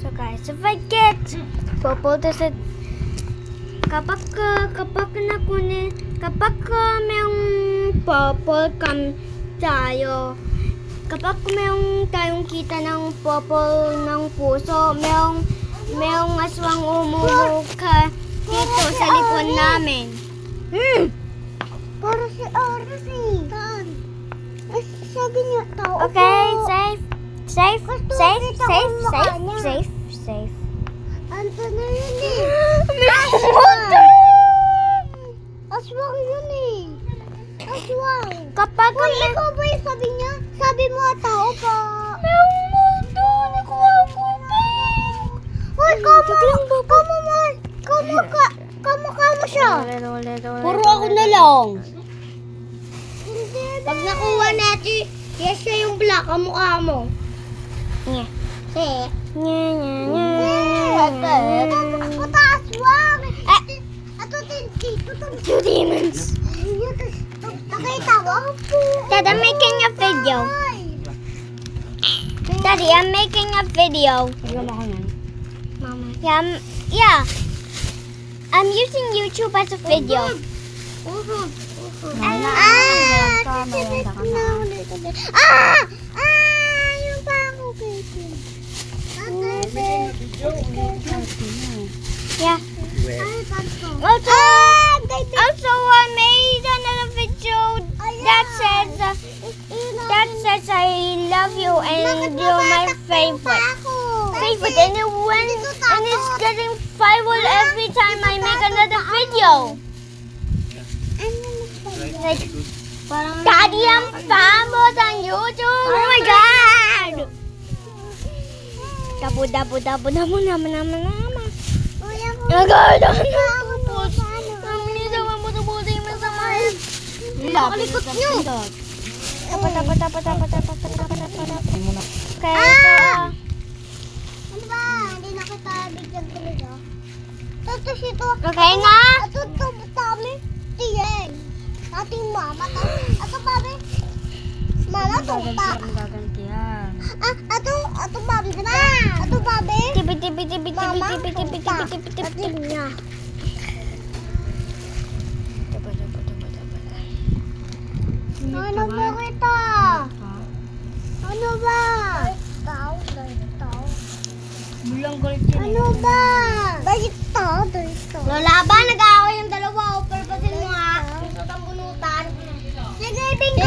So guys, if I get purple, kapag mayroong purple tayo, kapag mayroong tayong kita ng purple ng puso, mayroong aswang umuhog dito sa likod namin. Para si Arsi. Sabi niya tao. Okay, safe. Anto na yun eh. Aswang yun eh. Aswang. Kapag Uy, ikaw ba yung sabi niya? Sabi mo tao pa. mayroong multo, nakuha ko pa. Uy, kamo siya. Puro ako na lang. Pag nakuha natin, yes siya yung black, kamukha mo. Nye. Eh. Ito aswang. Ito Two demons. Nakita mo? Dad, I'm making a video. Daddy, I'm making a video. Mama. Yeah. I'm using YouTube as a video. Yung pako kasi. Yeah. Also, I made another video that says I love you and you're my favorite. And it's getting viral every time I make another video. Like, Daddy, I'm famous on YouTube. Oh my God! Dapo. Nakalikot nyo. Okay, Ano ba? Hindi na kita bigyan talaga. Tapos ito. okay na? Ito tami. Tiyeng. Ating mama. Ato babi. Mama tuta. Ato babi. Diba? Ato babi. Mama tuta. Ating niya. Ano ba kita? Ano ba? Tao. Ano ba? Balik tao. Lola ba? Nag-aaway yung dalawa. Purpasin mo ha. Susot ang bunutan. Sige, bingo.